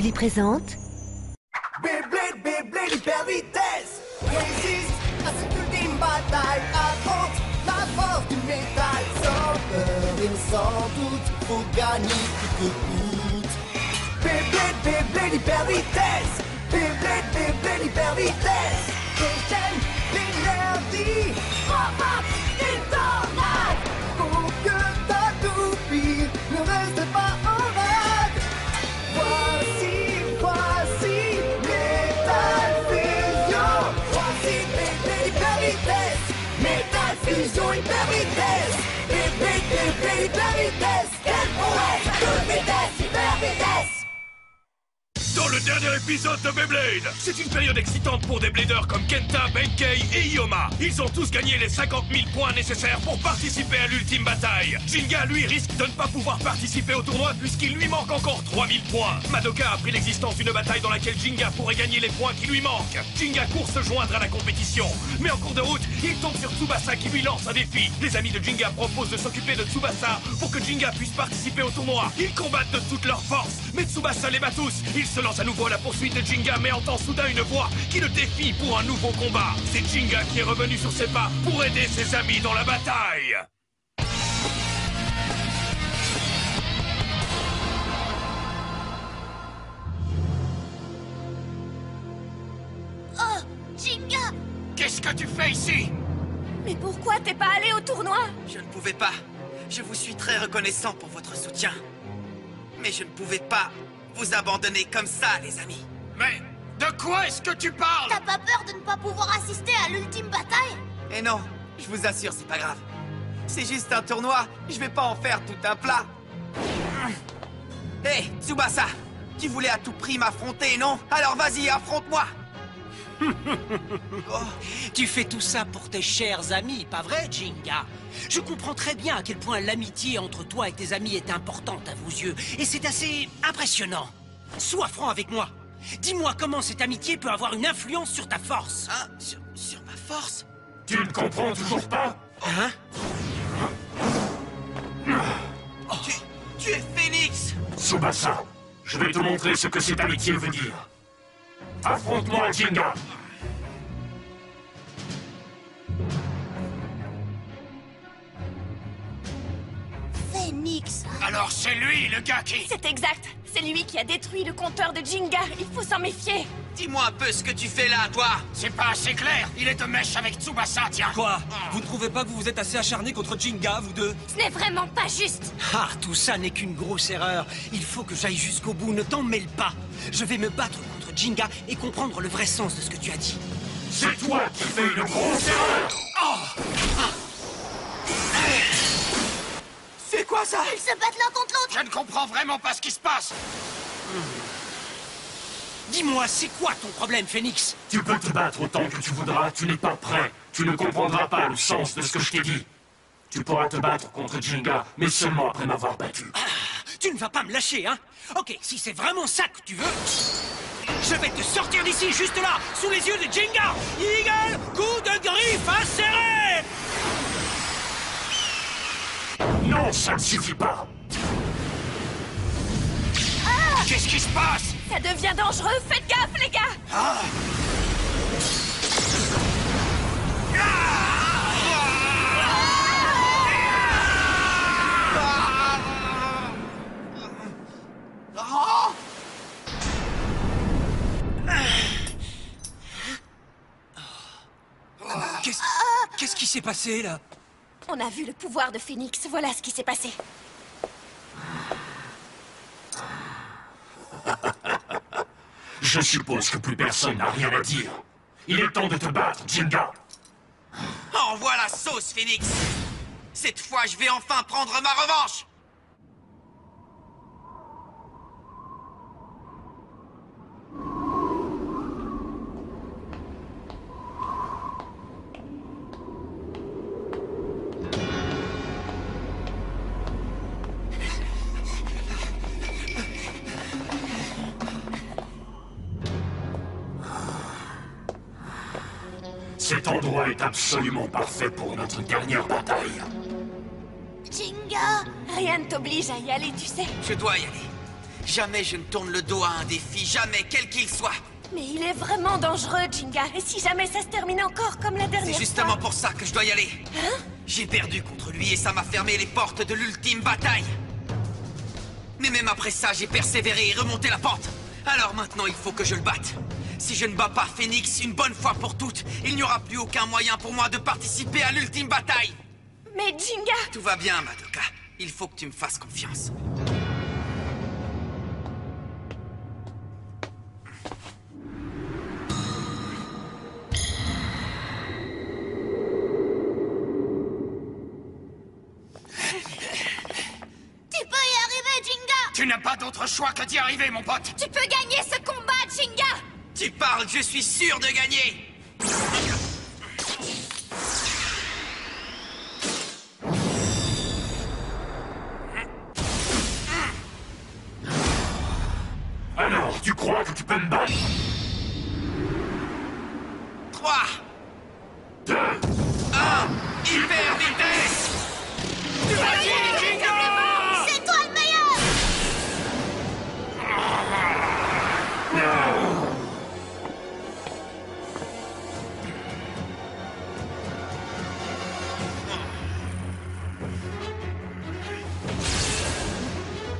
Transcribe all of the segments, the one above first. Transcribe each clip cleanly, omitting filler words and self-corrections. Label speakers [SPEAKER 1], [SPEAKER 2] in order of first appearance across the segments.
[SPEAKER 1] Julie présente...
[SPEAKER 2] Beyblade, Beyblade, hyper vitesse. Résiste à cette ultime bataille. Affronte la force du métal. Sans peur et sans doute, faut gagner coûte que coûte. Beyblade, Beyblade, hyper vitesse. Beyblade, Beyblade, hyper vitesse. Déchaîne l'énergie. Remarque des tornades. Pour que ta toupie ne reste pas en rade. Voici Metal Fusion. Voici Beyblade hyper vitesse. Metal Fusion hyper vitesse. Beyblade hyper vitesse. Quelle prouesse, toute vitesse, hyper vitesse.
[SPEAKER 3] Dans le dernier épisode de Beyblade, c'est une période excitante pour des bladers comme Kenta, Benkei et Ioma. Ils ont tous gagné les 50 000 points nécessaires pour participer à l'ultime bataille. Jinga, lui, risque de ne pas pouvoir participer au tournoi puisqu'il lui manque encore 3000 points. Madoka a appris l'existence d'une bataille dans laquelle Jinga pourrait gagner les points qui lui manquent. Jinga court se joindre à la compétition. Mais en cours de route, il tombe sur Tsubasa qui lui lance un défi. Les amis de Jinga proposent de s'occuper de Tsubasa pour que Jinga puisse participer au tournoi. Ils combattent de toute leur force, mais Tsubasa les bat tous. Il se lance à nouveau à la poursuite de Jinga, mais entend soudain une voix qui le défie pour un nouveau combat. C'est Jinga qui est revenu sur ses pas pour aider ses amis dans la bataille.
[SPEAKER 4] Oh, Jinga!
[SPEAKER 3] Qu'est-ce que tu fais ici?
[SPEAKER 4] Mais pourquoi t'es pas allé au tournoi?
[SPEAKER 5] Je ne pouvais pas. Je vous suis très reconnaissant pour votre soutien. Mais je ne pouvais pas vous abandonner comme ça, les amis.
[SPEAKER 3] Mais de quoi est-ce que tu parles?
[SPEAKER 4] T'as pas peur de ne pas pouvoir assister à l'ultime bataille?
[SPEAKER 5] Et non, je vous assure, c'est pas grave. C'est juste un tournoi, je vais pas en faire tout un plat. Hé, Tsubasa, tu voulais à tout prix m'affronter, non? Alors vas-y, affronte-moi.
[SPEAKER 6] Tu fais tout ça pour tes chers amis, pas vrai, Jinga? Je comprends très bien à quel point l'amitié entre toi et tes amis est importante à vos yeux, et c'est assez impressionnant. Sois franc avec moi. Dis-moi comment cette amitié peut avoir une influence sur ta force.
[SPEAKER 5] Hein? Sur ma force?
[SPEAKER 3] Tu ne comprends toujours pas?
[SPEAKER 6] Hein?
[SPEAKER 5] Tu es Phoenix!
[SPEAKER 3] Tsubasa, je vais te montrer ce que cette amitié veut dire. Affronte-moi, Jinga!
[SPEAKER 4] Phoenix!
[SPEAKER 3] Alors c'est lui, le gars qui...
[SPEAKER 4] C'est exact! C'est lui qui a détruit le compteur de Jinga! Il faut s'en méfier!
[SPEAKER 5] Dis-moi un peu ce que tu fais là, toi!
[SPEAKER 3] C'est pas assez clair, il est de mèche avec Tsubasa, tiens!
[SPEAKER 7] Quoi? Vous ne trouvez pas que vous vous êtes assez acharné contre Jinga, vous deux?
[SPEAKER 4] Ce n'est vraiment pas juste!
[SPEAKER 6] Ah, tout ça n'est qu'une grosse erreur. Il faut que j'aille jusqu'au bout, ne t'en mêle pas. Je vais me battre contre Jinga et comprendre le vrai sens de ce que tu as dit.
[SPEAKER 3] C'est toi qui fais une grosse erreur!
[SPEAKER 5] C'est quoi ça?
[SPEAKER 4] Ils se battent l'un contre l'autre!
[SPEAKER 3] Je ne comprends vraiment pas ce qui se passe!
[SPEAKER 6] Dis-moi, c'est quoi ton problème, Phoenix?
[SPEAKER 3] Tu peux te battre autant que tu voudras, tu n'es pas prêt. Tu ne comprendras pas le sens de ce que je t'ai dit. Tu pourras te battre contre Jinga, mais seulement après m'avoir battu.
[SPEAKER 6] Ah, tu ne vas pas me lâcher, hein? Ok, si c'est vraiment ça que tu veux, je vais te sortir d'ici, juste là, sous les yeux de Jinga! Eagle, coup de griffe inséré!
[SPEAKER 3] Non, ça ne suffit pas! Qu'est-ce qui se passe?
[SPEAKER 4] Ça devient dangereux! Faites gaffe, les gars!
[SPEAKER 7] Qu'est-ce qui s'est passé, là?
[SPEAKER 4] On a vu le pouvoir de Phoenix, voilà ce qui s'est passé.
[SPEAKER 3] Je suppose que plus personne n'a rien à dire. Il est temps de te battre, Jinga.
[SPEAKER 5] Envoie la sauce, Phoenix! Cette fois, je vais enfin prendre ma revanche!
[SPEAKER 3] Cet endroit est absolument parfait pour notre dernière bataille.
[SPEAKER 4] Jinga! Rien ne t'oblige à y aller, tu sais.
[SPEAKER 5] Je dois y aller. Jamais je ne tourne le dos à un défi, jamais, quel qu'il soit.
[SPEAKER 4] Mais il est vraiment dangereux, Jinga. Et si jamais ça se termine encore comme la dernière
[SPEAKER 5] C'est
[SPEAKER 4] fois...
[SPEAKER 5] justement pour ça que je dois y aller.
[SPEAKER 4] Hein?
[SPEAKER 5] J'ai perdu contre lui et ça m'a fermé les portes de l'ultime bataille. Mais même après ça, j'ai persévéré et remonté la pente. Alors maintenant, il faut que je le batte. Si je ne bats pas Phoenix une bonne fois pour toutes, il n'y aura plus aucun moyen pour moi de participer à l'ultime bataille.
[SPEAKER 4] Mais Jinga...
[SPEAKER 5] Tout va bien, Madoka. Il faut que tu me fasses confiance.
[SPEAKER 1] Tu peux y arriver, Jinga!
[SPEAKER 3] Tu n'as pas d'autre choix que d'y arriver, mon pote.
[SPEAKER 1] Tu peux gagner ce combat, Jinga!
[SPEAKER 5] Tu parles, je suis sûr de gagner.
[SPEAKER 3] Alors, tu crois que tu peux me battre?
[SPEAKER 5] 3,
[SPEAKER 3] 2,
[SPEAKER 5] 1, hyper vitesse!
[SPEAKER 3] vas-y, Jinga!
[SPEAKER 1] C'est toi le meilleur!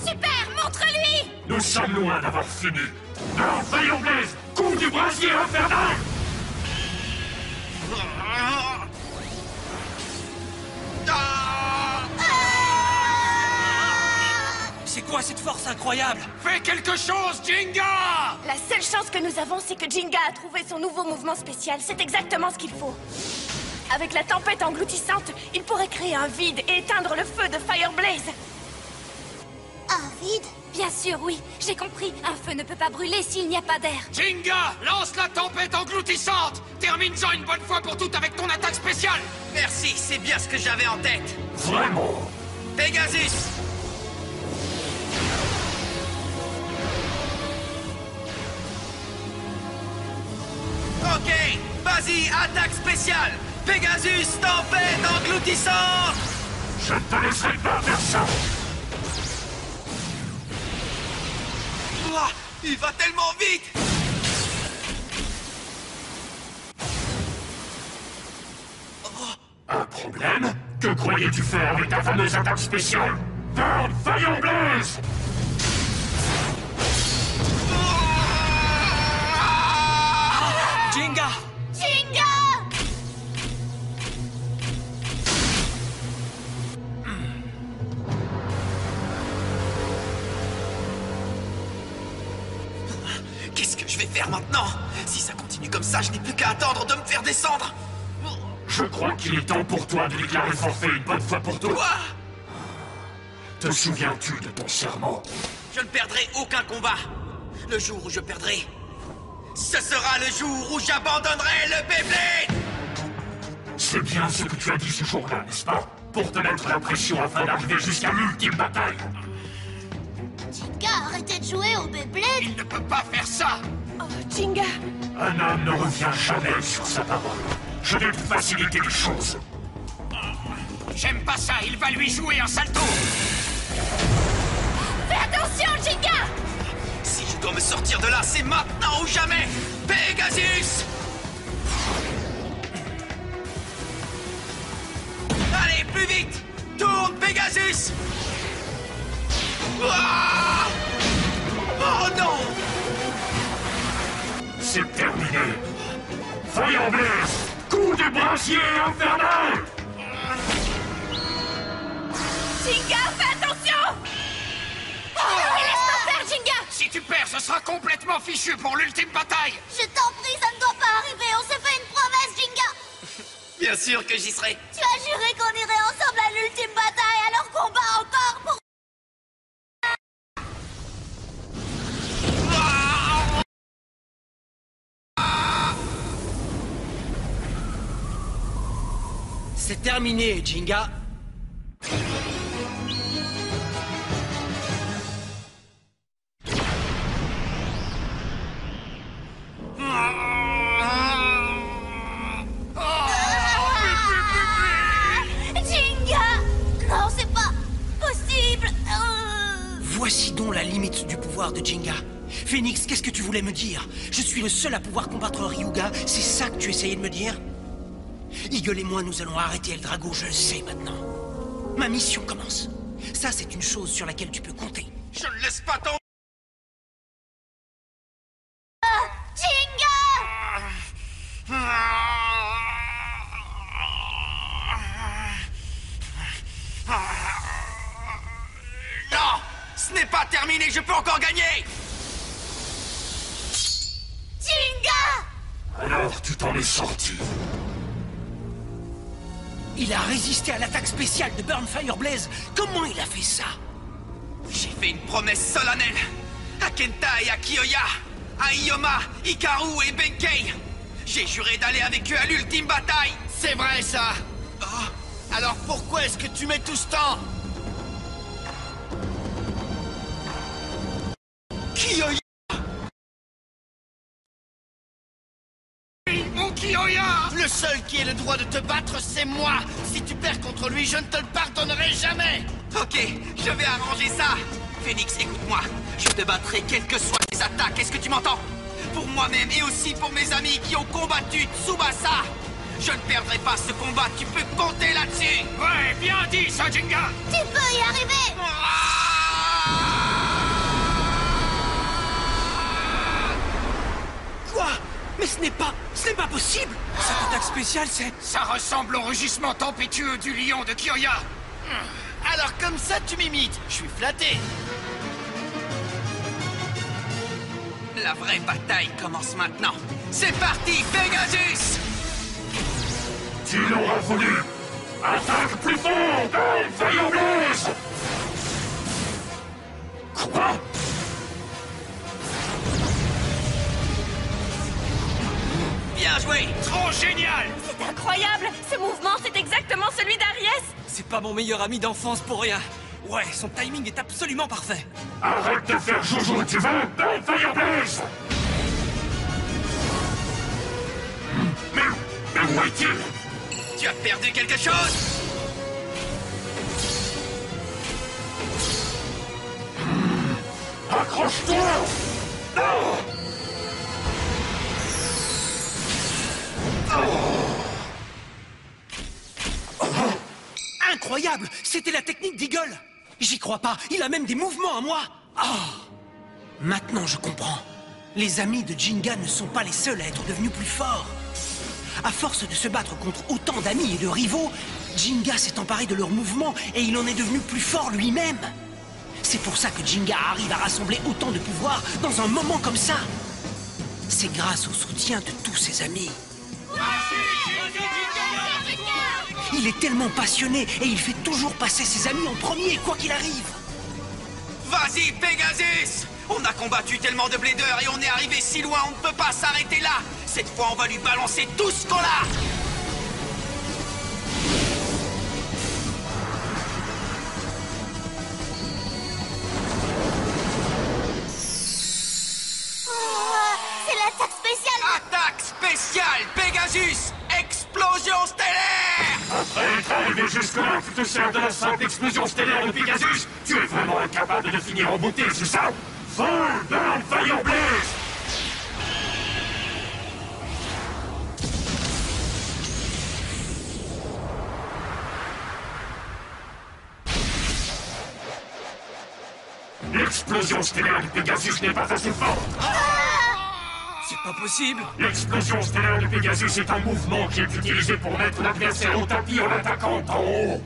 [SPEAKER 1] Super, montre-lui!
[SPEAKER 3] Nous sommes loin d'avoir fini. Alors, Fire Blaze, coup du brasier infernal!
[SPEAKER 7] C'est quoi cette force incroyable?
[SPEAKER 3] Fais quelque chose, Jinga!
[SPEAKER 4] La seule chance que nous avons, c'est que Jinga a trouvé son nouveau mouvement spécial. C'est exactement ce qu'il faut. Avec la tempête engloutissante, il pourrait créer un vide et éteindre le feu de Fire Blaze.
[SPEAKER 1] Un vide?
[SPEAKER 4] Bien sûr, oui. J'ai compris. Un feu ne peut pas brûler s'il n'y a pas d'air.
[SPEAKER 3] Jinga, lance la tempête engloutissante! Termine-en une bonne fois pour toutes avec ton attaque spéciale!
[SPEAKER 5] Merci, c'est bien ce que j'avais en tête.
[SPEAKER 3] Vraiment?
[SPEAKER 5] Pegasus! Ok, vas-y, attaque spéciale! Pegasus, tempête engloutissante!
[SPEAKER 3] Je ne te laisserai pas faire ça!
[SPEAKER 5] Ouah, il va tellement vite!
[SPEAKER 3] Un problème? Que croyais-tu faire avec ta fameuse attaque spéciale? Burn Fire Blaze!
[SPEAKER 7] Jinga!
[SPEAKER 1] Jinga!
[SPEAKER 5] Qu'est-ce que je vais faire maintenant? Si ça continue comme ça, je n'ai plus qu'à attendre de me faire descendre!
[SPEAKER 3] Je crois qu'il est temps pour toi de déclarer forfait une bonne fois pour toutes.
[SPEAKER 5] Quoi?
[SPEAKER 3] Te souviens-tu de ton serment?
[SPEAKER 5] Je ne perdrai aucun combat. Le jour où je perdrai, ce sera le jour où j'abandonnerai le Beyblade!
[SPEAKER 3] C'est bien ce que tu as dit ce jour-là, n'est-ce pas? Pour te mettre la pression afin d'arriver jusqu'à l'ultime bataille.
[SPEAKER 1] Jinga, arrêtez de jouer au Beyblade!
[SPEAKER 3] Il ne peut pas faire ça!
[SPEAKER 4] Oh, Jinga!
[SPEAKER 3] Un homme ne revient jamais sur sa parole. Je vais te faciliter les choses. J'aime pas ça, il va lui jouer un salto!
[SPEAKER 1] Fais attention, Jinga!
[SPEAKER 5] Si je dois me sortir de là, c'est maintenant ou jamais! Pegasus! Allez, plus vite! Tourne, Pegasus! Ouah! Oh non!
[SPEAKER 3] C'est terminé! Fire Blaze! Coup de brasier infernal!
[SPEAKER 4] Jinga, fais attention!
[SPEAKER 1] Laisse-moi faire, Jinga!
[SPEAKER 3] Si tu perds, ce sera complètement fichu pour l'ultime bataille!
[SPEAKER 1] Je t'en prie, ça ne doit pas arriver! On s'est fait une promesse, Jinga!
[SPEAKER 5] Bien sûr que j'y serai!
[SPEAKER 1] Tu as juré qu'on irait ensemble à l'ultime bataille, alors combat encore pour...
[SPEAKER 6] C'est terminé, Jinga.
[SPEAKER 1] Jinga! Non, c'est pas possible!
[SPEAKER 6] Voici donc la limite du pouvoir de Jinga. Phoenix, qu'est-ce que tu voulais me dire? Je suis le seul à pouvoir combattre Ryuga, c'est ça que tu essayais de me dire? Eagle et moi, nous allons arrêter El Drago, je le sais maintenant. Ma mission commence. Ça, c'est une chose sur laquelle tu peux compter.
[SPEAKER 5] Je ne laisse pas tomber. Non! Ce n'est pas terminé, je peux encore gagner!
[SPEAKER 1] Jinga!
[SPEAKER 3] Alors tu t'en es sorti.
[SPEAKER 6] Il a résisté à l'attaque spéciale de Burn Fire Blaze. Comment il a fait ça?
[SPEAKER 5] J'ai fait une promesse solennelle à Kenta et à Kiyoya, à Ioma, Hikaru et Benkei. J'ai juré d'aller avec eux à l'ultime bataille.
[SPEAKER 2] C'est vrai ça. Alors pourquoi est-ce que tu mets tout ce temps?
[SPEAKER 5] Kiyoya!
[SPEAKER 2] Mon Kiyoya! Le seul qui ait le droit de te battre, c'est moi. Si tu perds contre lui, je ne te le pardonnerai jamais.
[SPEAKER 5] Ok, je vais arranger ça. Phoenix, écoute-moi. Je te battrai quelles que soient tes attaques. Est-ce que tu m'entends? Pour moi-même et aussi pour mes amis qui ont combattu Tsubasa. Je ne perdrai pas ce combat. Tu peux compter là-dessus.
[SPEAKER 3] Ouais, bien dit, ça, Jinga.
[SPEAKER 1] Tu peux y arriver!
[SPEAKER 6] Quoi? Mais ce n'est pas possible!
[SPEAKER 7] Cette attaque spéciale, c'est...
[SPEAKER 3] Ça ressemble au rugissement tempétueux du lion de Kiyoya.
[SPEAKER 2] Alors comme ça, tu m'imites. Je suis flatté.
[SPEAKER 5] La vraie bataille commence maintenant. C'est parti, Pegasus!
[SPEAKER 3] Tu l'auras voulu. Attaque plus fort, Fire Blaze! Quoi?
[SPEAKER 5] Bien joué!
[SPEAKER 3] Trop génial!
[SPEAKER 4] C'est incroyable! Ce mouvement, c'est exactement celui d'Aries!
[SPEAKER 7] C'est pas mon meilleur ami d'enfance pour rien. Ouais, son timing est absolument parfait.
[SPEAKER 3] Arrête de faire joujou, tu veux? Fire Blaze! Mais où est-il?
[SPEAKER 5] Tu as perdu quelque chose?
[SPEAKER 3] Accroche-toi! Oh!
[SPEAKER 6] Incroyable! C'était la technique d'Eagle! J'y crois pas, il a même des mouvements à moi! Maintenant je comprends. Les amis de Jinga ne sont pas les seuls à être devenus plus forts. À force de se battre contre autant d'amis et de rivaux, Jinga s'est emparé de leurs mouvements et il en est devenu plus fort lui-même. C'est pour ça que Jinga arrive à rassembler autant de pouvoir dans un moment comme ça. C'est grâce au soutien de tous ses amis. Il est tellement passionné et il fait toujours passer ses amis en premier, quoi qu'il arrive.
[SPEAKER 5] Vas-y, Pegasus! On a combattu tellement de bladers et on est arrivé si loin, on ne peut pas s'arrêter là! Cette fois, on va lui balancer tout ce qu'on a!
[SPEAKER 1] C'est l'attaque spéciale!
[SPEAKER 5] Attaque spéciale Pegasus! Explosion stellaire!
[SPEAKER 3] Après être arrivé jusque-là, tu te sers de la simple explosion stellaire de Pegasus. Tu es vraiment incapable de finir en beauté, c'est ça? Full Burn Fire Blaze! L'explosion stellaire de Pegasus n'est pas assez forte.
[SPEAKER 7] C'est pas possible.
[SPEAKER 3] L'explosion stellaire de Pegasus est un mouvement qui est utilisé pour mettre l'adversaire au tapis en l'attaquant d'en haut.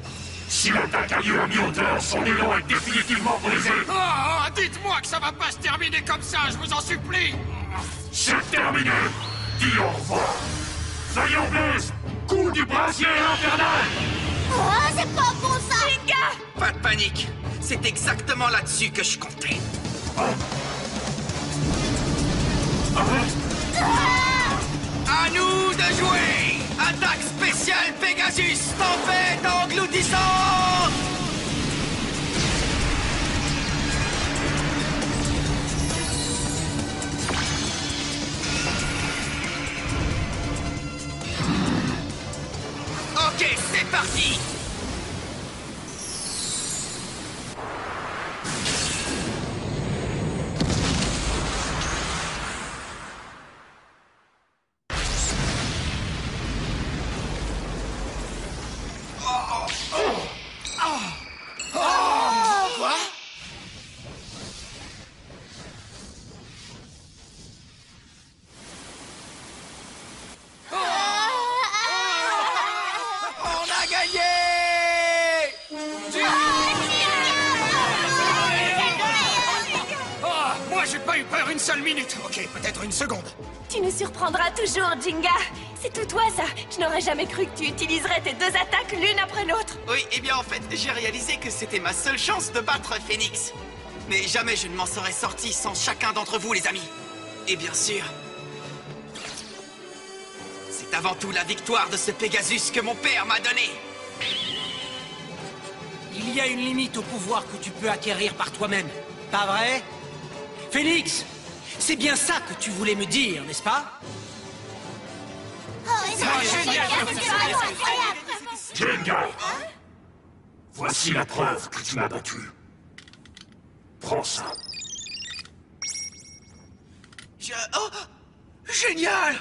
[SPEAKER 3] Si l'attaque a lieu à mi-hauteur, son élan est définitivement brisé.
[SPEAKER 8] Oh, dites-moi que ça va pas se terminer comme ça, je vous en supplie.
[SPEAKER 3] C'est terminé. Dis au revoir. Fire Blaze, coup du brasier infernal.
[SPEAKER 1] Oh, c'est pas bon ça!
[SPEAKER 4] Jinga!
[SPEAKER 5] Pas de panique, c'est exactement là-dessus que je comptais. À nous de jouer! Attaque spéciale Pegasus, tempête engloutissante! Ok, c'est parti!
[SPEAKER 8] peur une seule minute. Ok, peut-être une seconde.
[SPEAKER 4] Tu nous surprendras toujours, Jinga. C'est tout toi, ça. Je n'aurais jamais cru que tu utiliserais tes deux attaques l'une après l'autre.
[SPEAKER 5] Oui, eh bien en fait, j'ai réalisé que c'était ma seule chance de battre Phoenix. Mais jamais je ne m'en serais sorti sans chacun d'entre vous, les amis. Et bien sûr, c'est avant tout la victoire de ce Pegasus que mon père m'a donné.
[SPEAKER 6] Il y a une limite au pouvoir que tu peux acquérir par toi-même. Pas vrai? Phoenix, c'est bien ça que tu voulais me dire, n'est-ce pas?
[SPEAKER 3] Jinga, voici la preuve que tu m'as battu. Prends ça.
[SPEAKER 5] Oh, génial!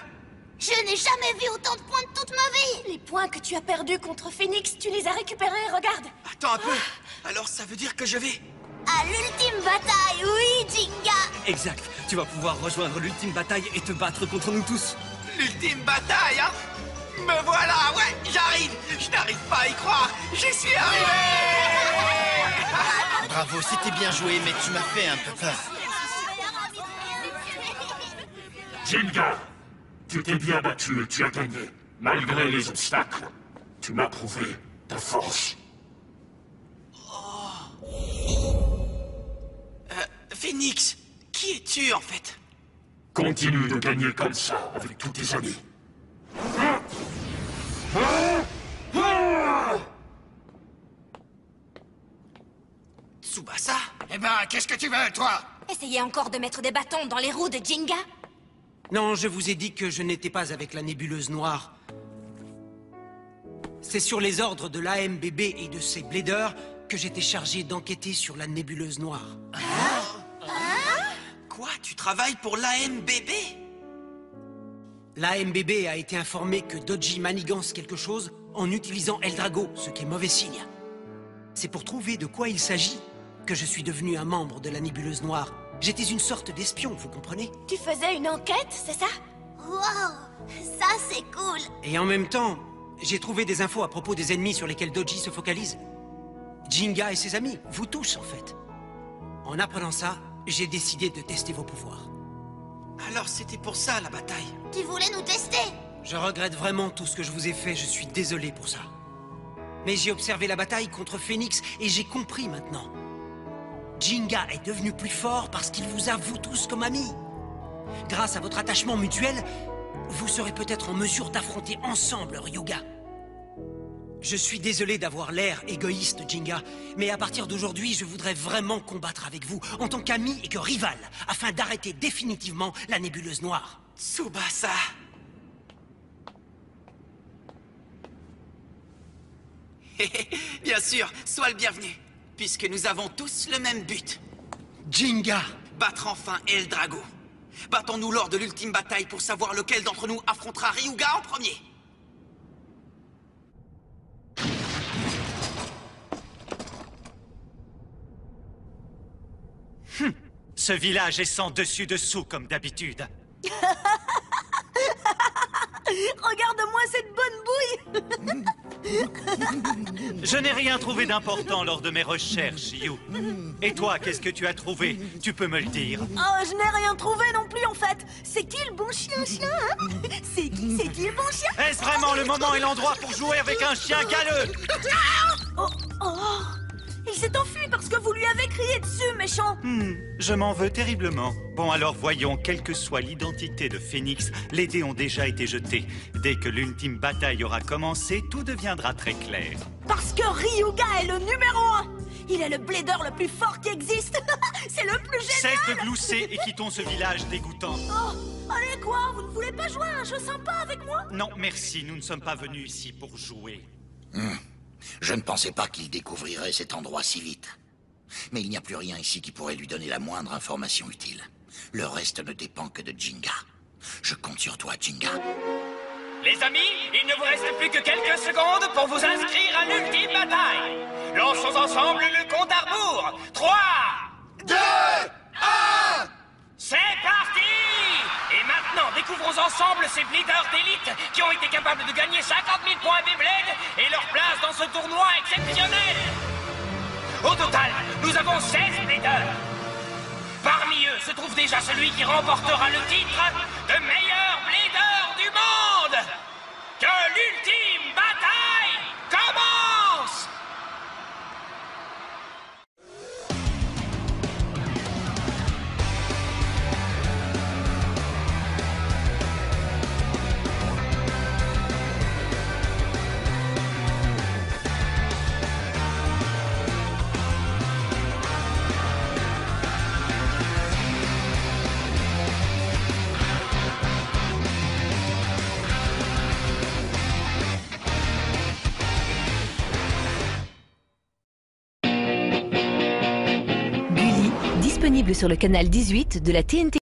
[SPEAKER 1] Je n'ai jamais vu autant de points de toute ma vie.
[SPEAKER 4] Les points que tu as perdus contre Phoenix, tu les as récupérés, regarde.
[SPEAKER 5] Attends un peu. Alors ça veut dire que je vais...
[SPEAKER 1] À l'ultime bataille, oui, Jinga.
[SPEAKER 7] Exact. Tu vas pouvoir rejoindre l'ultime bataille et te battre contre nous tous.
[SPEAKER 5] L'ultime bataille, hein? Me voilà, ouais, j'arrive. Je n'arrive pas à y croire. J'y suis arrivé.
[SPEAKER 9] Bravo, c'était bien joué, mais tu m'as fait un peu peur.
[SPEAKER 3] Jinga, tu t'es bien battu et tu as gagné. Malgré les obstacles, tu m'as prouvé ta force.
[SPEAKER 5] Phoenix, qui es-tu en fait?
[SPEAKER 3] Continue de gagner comme ça avec tous tes amis.
[SPEAKER 5] Tsubasa?
[SPEAKER 8] Eh ben, qu'est-ce que tu veux, toi?
[SPEAKER 1] Essayez encore de mettre des bâtons dans les roues de Jinga.
[SPEAKER 6] Non, je vous ai dit que je n'étais pas avec la nébuleuse noire. C'est sur les ordres de l'AMBB et de ses bladers que j'étais chargé d'enquêter sur la nébuleuse noire.
[SPEAKER 5] Quoi? Tu travailles pour l'AMBB?
[SPEAKER 6] L'AMBB a été informé que Dodgy manigance quelque chose en utilisant Eldrago, ce qui est mauvais signe. C'est pour trouver de quoi il s'agit que je suis devenu un membre de la nébuleuse noire. J'étais une sorte d'espion, vous comprenez?
[SPEAKER 4] Tu faisais une enquête, c'est ça?
[SPEAKER 1] Wow, ça c'est cool.
[SPEAKER 6] Et en même temps, j'ai trouvé des infos à propos des ennemis sur lesquels Dodgy se focalise. Jinga et ses amis, vous tous en fait. En apprenant ça, j'ai décidé de tester vos pouvoirs.
[SPEAKER 5] Alors c'était pour ça la bataille.
[SPEAKER 1] Tu voulais nous tester.
[SPEAKER 6] Je regrette vraiment tout ce que je vous ai fait, je suis désolé pour ça. Mais j'ai observé la bataille contre Phoenix et j'ai compris maintenant. Jinga est devenu plus fort parce qu'il vous a vous tous comme amis. Grâce à votre attachement mutuel, vous serez peut-être en mesure d'affronter ensemble Ryuga. Je suis désolé d'avoir l'air égoïste, Jinga, mais à partir d'aujourd'hui, je voudrais vraiment combattre avec vous, en tant qu'ami et que rival, afin d'arrêter définitivement la nébuleuse noire.
[SPEAKER 5] Tsubasa. Bien sûr, sois le bienvenu, puisque nous avons tous le même but.
[SPEAKER 6] Jinga!
[SPEAKER 5] Battre enfin Eldrago. Battons-nous lors de l'ultime bataille pour savoir lequel d'entre nous affrontera Ryuga en premier.
[SPEAKER 10] Ce village est sans dessus-dessous comme d'habitude.
[SPEAKER 1] Regarde-moi cette bonne bouille.
[SPEAKER 10] Je n'ai rien trouvé d'important lors de mes recherches, Yu. Et toi, qu'est-ce que tu as trouvé? Tu peux me le dire.
[SPEAKER 1] Oh, je n'ai rien trouvé non plus en fait. C'est qui le bon chien, hein? C'est qui le bon chien?
[SPEAKER 10] Est-ce vraiment le moment et l'endroit pour jouer avec un chien galeux?
[SPEAKER 1] Oh, il s'est enfui parce que vous lui avez crié dessus, méchant.
[SPEAKER 10] Je m'en veux terriblement. Bon, alors voyons, quelle que soit l'identité de Phoenix, les dés ont déjà été jetés. Dès que l'ultime bataille aura commencé, tout deviendra très clair.
[SPEAKER 1] Parce que Ryuga est le numéro 1. Il est le blader le plus fort qui existe. C'est le plus génial.
[SPEAKER 10] Cesse de glousser et quittons ce village dégoûtant.
[SPEAKER 1] Oh, allez quoi, vous ne voulez pas jouer à un jeu sympa avec moi?
[SPEAKER 10] Non, merci, nous ne sommes pas venus ici pour jouer.
[SPEAKER 9] Je ne pensais pas qu'il découvrirait cet endroit si vite. Mais il n'y a plus rien ici qui pourrait lui donner la moindre information utile. Le reste ne dépend que de Jinga. Je compte sur toi, Jinga.
[SPEAKER 11] Les amis, il ne vous reste plus que quelques secondes pour vous inscrire à l'ultime bataille. Lançons ensemble le compte à rebours. 3, 2, 1... C'est parti! Et maintenant, découvrons ensemble ces bleeders d'élite qui ont été capables de gagner 50 000 points Beyblade et leur place dans ce tournoi exceptionnel. Au total, nous avons 16 bleeders. Parmi eux, se trouve déjà celui qui remportera le titre de meilleur blader du monde. Que l'ultime bataille commence!
[SPEAKER 12] Disponible sur le canal 18 de la TNT.